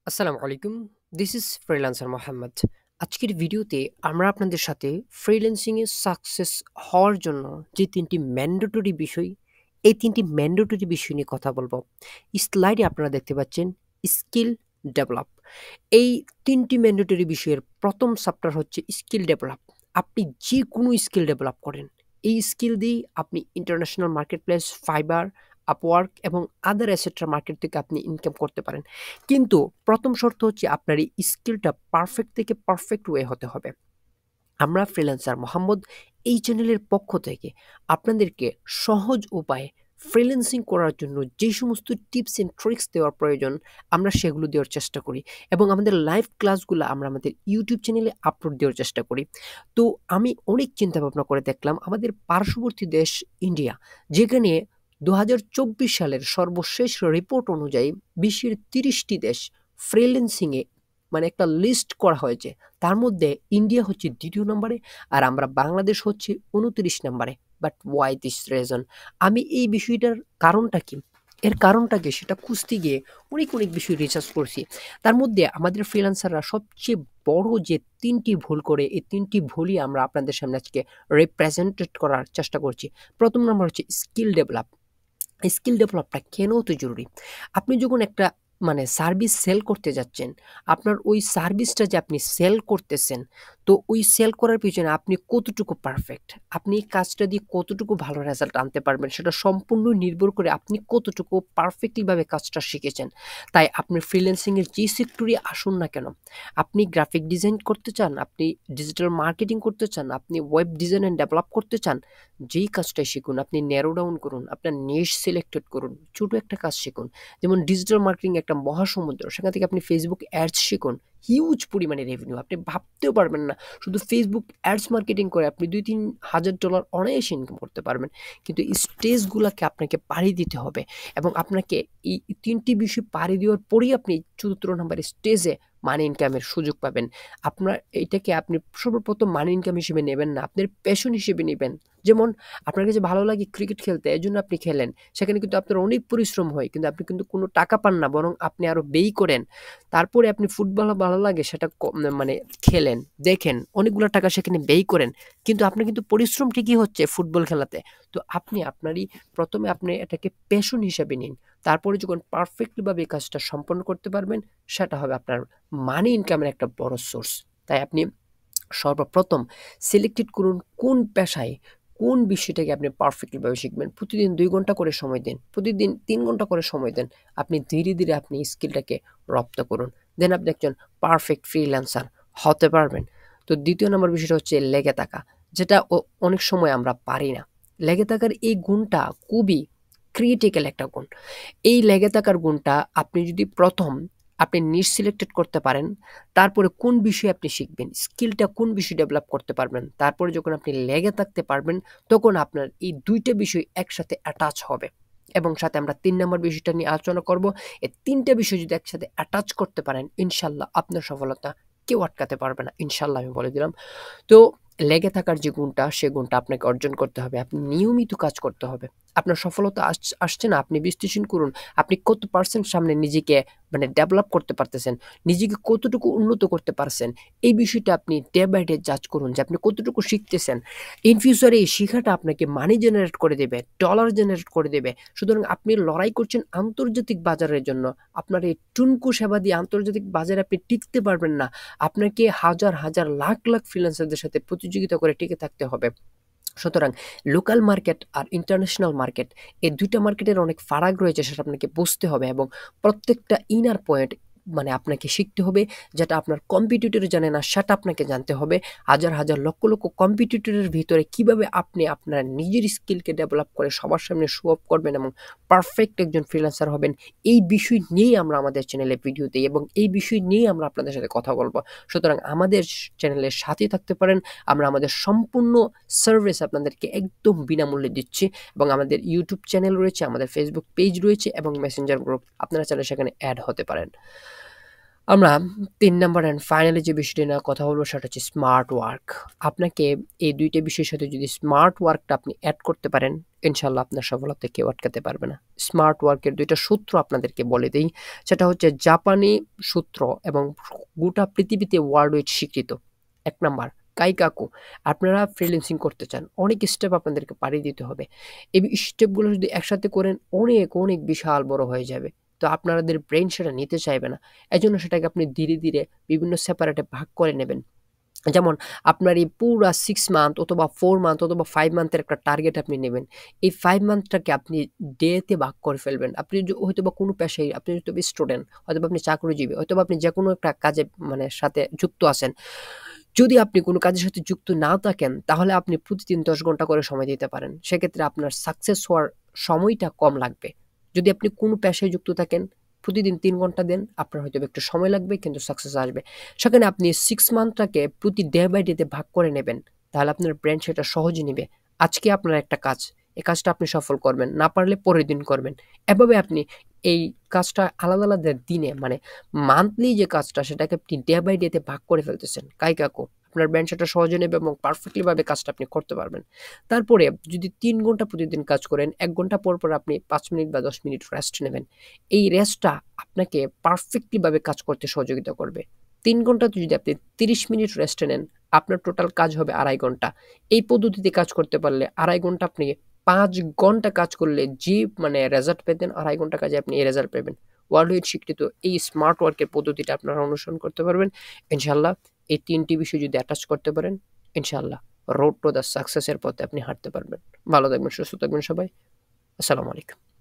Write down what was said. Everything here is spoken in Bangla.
আসসালামু আলাইকুম। This is freelancer Mohammad. আজকের ভিডিওতে আমরা আপনাদের সাথে ফ্রিল্যান্সিং এ সাকসেস হওয়ার জন্য যে ৩ টি ম্যান্ডেটরি বিষয়, এই ৩ টি ম্যান্ডেটরি বিষয় নিয়ে কথা বলব। স্লাইডে আপনারা দেখতে পাচ্ছেন স্কিল ডেভেলপ। এই ৩ টি ম্যান্ডেটরি বিষয়ের ১ম চ্যাপ্টার হচ্ছে স্কিল ডেভেলপ। আপনি যেকোনো স্কিল ডেভেলপ করেন। এই স্কিল দিয়েই আপনি ইন্টারন্যাশনাল মার্কেটপ্লেস, ফাইবার, আপওয়ার্ক এবং আদার এটসেট্রা মার্কেট থেকে আপনি ইনকাম করতে পারেন। কিন্তু ১ম শর্ত হচ্ছে আপনার এই স্কিলটা পারফেক্ট থেকে পারফেক্ট ওয়ে হতে হবে। আমরা ফ্রিল্যান্সার মোহাম্মদ এই চ্যানেলের পক্ষ থেকে আপনাদেরকে সহজ উপায়ে ফ্রিল্যান্সিং করার জন্য যে সমস্ত টিপস অ্যান্ড ট্রিক্স দেওয়ার প্রয়োজন আমরা সেগুলো দেওয়ার চেষ্টা করি এবং আমাদের লাইভ ক্লাসগুলো আমরা আমাদের ইউটিউব চ্যানেলে আপলোড দেওয়ার চেষ্টা করি। তো আমি অনেক চিন্তা ভাবনা করে দেখলাম আমাদের পার্শ্ববর্তী দেশ ইন্ডিয়া, যেখানে ২০২৪ সালের সর্বশেষ রিপোর্ট অনুযায়ী বিশ্বের ৩০টি দেশ ফ্রিল্যান্সিংয়ে মানে একটা লিস্ট করা হয়েছে। তার মধ্যে ইন্ডিয়া হচ্ছে ২য় নম্বরে আর আমরা বাংলাদেশ হচ্ছে ২৯ নম্বরে। But why this reason? আমি এই বিষয়টার কারণটা কি? এর কারণটা কি সেটা খুঁজতে গিয়ে অনেক বিষয় রিসার্চ করছি। তার মধ্যে আমাদের ফ্রিল্যান্সাররা সবচেয়ে বড় যে ৩ টি ভুল করে, এই ৩ টি ভুলই আমরা আপনাদের সামনে আজকে রিপ্রেজেন্টেড করার চেষ্টা করছি। ১ম নাম্বার হচ্ছে স্কিল ডেভেলপ। স্কিল ডেভেলপটা কেন এত জরুরি? আপনি যখন একটা সার্ভিস সেল করতে যাচ্ছেন, আপনার ওই সার্ভিসটা যে আপনি সেল করতেছেন, তো ওই সেল করার পিছনে আপনি কতটুকু পারফেক্ট, আপনি এই কাজটা দিয়ে কতটুকু ভালো রেজাল্ট আনতে পারবেন, সেটা সম্পূর্ণ নির্ভর করে আপনি কতটুকু পারফেক্টলি ভাবে কাজটা শিখেছেন। তাই আপনি ফ্রিল্যান্সিং এর যে সেক্টরে আসুন না কেন, আপনি গ্রাফিক ডিজাইন করতে চান, আপনি ডিজিটাল মার্কেটিং করতে চান, আপনি ওয়েব ডিজাইন এন্ড ডেভেলপ করতে চান, যেই কাজটাই শিখুন, আপনি ন্যারো ডাউন করুন, আপনার নিশ সিলেক্টেড করুন, ছোট একটা কাজ শিখুন। যেমন ডিজিটাল মার্কেটিং একটা মহাসমুদ্র, সেখান থেকে আপনি ফেসবুক অ্যাডস শিখুন, হিউজ পরিমাণে রেভিনিউ, আপনি ভাবতেও পারবেন না। শুধু ফেসবুক অ্যাডস মার্কেটিং করে আপনি $২-৩ হাজার অনায়াসে ইনকাম করতে পারবেন। কিন্তু এই স্টেজগুলোকে আপনাকে পাড়ি দিতে হবে এবং আপনাকে এই ৩টি বিষয় পাড়ি দেওয়ার পরেই আপনি ৪র্থ নাম্বার স্টেজে মানি ইনকামের সুযোগ পাবেন। আপনার এইটাকে আপনি সর্বপ্রথম মানি ইনকাম হিসেবে নেবেন না, আপনার প্যাশন হিসেবে নিবেন। যেমন আপনার কাছে ভালো লাগে ক্রিকেট খেলতে, এজন্য আপনি খেলেন। সেখানে কিন্তু আপনার অনেক পরিশ্রম হয়, কিন্তু আপনি কিন্তু কোনো টাকা পান না, বরং আপনি আরো ব্যয় করেন। তারপরে আপনি ফুটবল ভালো লাগে সেটা খেলেন, দেখেন, অনেকগুলা টাকা সেখানে ব্যয় করেন। কিন্তু আপনার কিন্তু পরিশ্রম ঠিকই হচ্ছে ফুটবল খেলাতে। তো আপনি আপনারই ১ম এ আপনি এটাকে প্যাশন হিসেবে নিন। তারপরে যখন পারফেক্টলি ভাবে এই কাজটা সম্পন্ন করতে পারবেন, সেটা হবে আপনার মানি ইনকামের একটা বড় সোর্স। তাই আপনি সর্বপ্রথম সিলেক্টেড করুন কোন পেশায়, কোন বিষয়টাকে আপনি পারফেক্টলি ভাবে শিখবেন। প্রতিদিন ২ ঘন্টা করে সময় দিন, প্রতিদিন ৩ ঘন্টা করে সময় দেন। আপনি ধীরে আপনি স্কিলটাকে রপ্ত করুন। দেন আপনি একজন পারফেক্ট ফ্রিল্যান্সার হতে পারবেন। তো ২য় নম্বর বিষয়টা হচ্ছে লেগে থাকা, যেটা অনেক সময় আমরা পারি না। লেগে থাকার এই গুণটা খুবই ক্রিটিক্যাল একটা গুণ। এই লেগে থাকার গুণটা আপনি যদি ১ম আপনি নিশ সিলেক্টেড করতে পারেন, তারপরে কোন বিষয়ে আপনি শিখবেন, স্কিলটা কোন বিষয়ে ডেভেলপ করতে পারবেন, তারপরে যখন আপনি লেগে থাকতে পারবেন, তখন আপনার এই ২ টা বিষয় একসাথে অ্যাটাচ হবে এবং সাথে আমরা ৩ নম্বর বিষয়টা নিয়ে আলোচনা করব। এই ৩ টা বিষয় যদি একসাথে অ্যাটাচ করতে পারেন, ইনশাআল্লাহ আপনার সফলতা কেউ আটকাতে পারবে না। ইনশাআল্লাহ আমি বলে দিলাম। তো লেগে থাকার যে গুণটা, সে গুণটা আপনাকে অর্জন করতে হবে। আপনি নিয়মিত কাজ করতে হবে। আপনার সফলতা আসছে না, আপনি বিশ্লেষণ করুন। আপনি কত পারসেন্ট সামনে নিজেকে ডেভেলপ করতে পারতেছেন, নিজেকে কতটুকু উন্নত করতে পারছেন। এই বিষয়টা আপনি ডে বাই ডে জাজ করুন যে আপনি কতটুকু শিখতেছেন। ইন ফিউচারে এই শিখাটা আপনাকে মানি জেনারেট করে দেবে, ডলার জেনারেট করে দেবে। সুতরাং আপনি লড়াই করছেন আন্তর্জাতিক বাজারের জন্য। আপনার এই টুনকু সেবা দিয়ে আন্তর্জাতিক বাজারে আপনি টিকতে পারবেন না। আপনাকে হাজার লাখ ফ্রিল্যান্সারদের সাথে প্রতিযোগিতা করে টিকে থাকতে হবে। সুতরাং লোকাল মার্কেট আর ইন্টারন্যাশনাল মার্কেট, এই ২ টা মার্কেটের অনেক ফারাক রয়েছে, সেটা আপনাকে বুঝতে হবে এবং প্রত্যেকটা ইনার পয়েন্ট আপনাকে শিখতে হবে, যেটা আপনার কম্পিটিটর জানে না সেটা আপনাকে জানতে হবে। হাজার লক্ষ কম্পিটিটরের ভিতরে কিভাবে আপনি আপনার নিজের স্কিলকে ডেভেলপ করে সবার সামনে শো অফ করবেন এবং পারফেক্ট একজন ফ্রিল্যান্সার হবেন, এই বিষয় নিয়েই আমরা আমাদের চ্যানেলে ভিডিও দেই এবং এই বিষয় নিয়েই আমরা আপনাদের সাথে কথা বলব। সুতরাং আমাদের চ্যানেলের সাথেই থাকতে পারেন। আমরা আমাদের সম্পূর্ণ সার্ভিস আপনাদেরকে একদম বিনামূল্যে দিচ্ছি এবং আমাদের ইউটিউব চ্যানেল রয়েছে, আমাদের ফেসবুক পেজ রয়েছে এবং মেসেঞ্জার গ্রুপ। আপনারা চাইলে সেখানে অ্যাড হতে পারেন। আমরা ৩ নাম্বার অ্যান্ড ফাইনালি যে বিষয়টি নিয়ে কথা বলব সেটা হচ্ছে স্মার্ট ওয়ার্ক। আপনাকে এই ২ টা বিষয়ের সাথে যদি স্মার্ট ওয়ার্কটা আপনি এড করতে পারেন, ইনশাআল্লাহ আপনার সফলতা কেউ আটকাতে পারবে না। স্মার্ট ওয়ার্কের ২ টা সূত্র আপনাদেরকে বলে দেই। সেটা হচ্ছে জাপানি সূত্র এবং গোটা পৃথিবীতে ওয়ার্ল্ড ওয়াইড স্বীকৃত। ১ নাম্বার কাইকাকু। আপনারা ফ্রিল্যান্সিং করতে চান। অনেক স্টেপ আপনাদেরকে পাড়ি দিতে হবে। এই স্টেপগুলো যদি একসাথে করেন অনেক বিশাল বড় হয়ে যাবে। তো আপনাদের ব্রেইন সেটা নিতে চাইবে না। এজন্য সেটাকে আপনি ধীরে বিভিন্ন সেপারেটে ভাগ করে নেবেন। যেমন আপনার এই পুরা 6 মান্থ অথবা 4 মান্থ অথবা 5 মান্থের একটা টার্গেট আপনি নেবেন। এই 5 মান্থটাকে আপনি ডে তে ভাগ করে ফেলবেন। আপনি হয়তোবা কোনো পেশায় আপনি হয়তোবা স্টুডেন্ট, হয়তোবা আপনি চাকরিজীবী, হয়তোবা আপনি যেকোনো একটা কাজে মানে সাথে যুক্ত আছেন। যদি আপনি কোনো কাজের সাথে যুক্ত না থাকেন, তাহলে আপনি প্রতিদিন ১০ ঘন্টা করে সময় দিতে পারেন। সেক্ষেত্রে আপনার সাকসেস হওয়ার সময়টা কম লাগবে। যদি আপনি কোনো পেশায় যুক্ত থাকেন, প্রতিদিন ৩ ঘন্টা দেন, আপনার হয়তোবা একটু সময় লাগবে কিন্তু সাকসেস আসবে। সেখানে আপনি 6 মান্থটাকে প্রতি ডে বাই ডে তে ভাগ করে নেবেন। তাহলে আপনার ব্রেইন সেটা সহজে নিবে। আজকে আপনার একটা কাজ, এই কাজটা আপনি সফল করবেন। না পারলে পরের দিন করবেন। এভাবে আপনি এই কাজটা আলাদা দিনে মানে মান্থলি যে কাজটা সেটাকে আপনি ডে বাই ডে তে ভাগ করে ফেলতেছেন। কাইকাকু। আপনার ব্রেইন সেটা সহজে নেবে এবং পারফেক্টলি ভাবে কাজটা আপনি করতে পারবেন। তারপরে যদি ৩ ঘন্টা প্রতিদিন কাজ করেন, ১ ঘন্টা পর আপনি ৫ মিনিট বা ১০ মিনিট রেস্ট নেবেন। এই রেস্টটা আপনাকে পারফেক্টলি ভাবে কাজ করতে সহযোগিতা করবে। ৩ ঘন্টাতে যদি আপনি ৩০ মিনিট রেস্ট নেন, আপনার টোটাল কাজ হবে ২.৫ ঘন্টা। এই পদ্ধতিতে কাজ করতে পারলে ২.৫ ঘন্টা আপনি ৫ ঘন্টা কাজ করলে যে মানে রেজাল্ট পেতেন ২.৫ ঘন্টা কাজে আপনি এই রেজাল্ট পাবেন। ওয়ার্ল্ড ওয়াইড স্বীকৃত এই স্মার্ট ওয়ার্কের পদ্ধতিটা আপনারা অনুসরণ করতে পারবেন। ইনশাআল্লাহ এই ৩ টি বিষয় যদি অ্যাটাচ করতে পারেন, ইনশাআল্লাহ রোড টু দ্য সাকসেস এর পথে আপনি হাঁটতে পারবেন। ভালো থাকবেন, সুস্থ থাকবেন সবাই। আসসালামু আলাইকুম।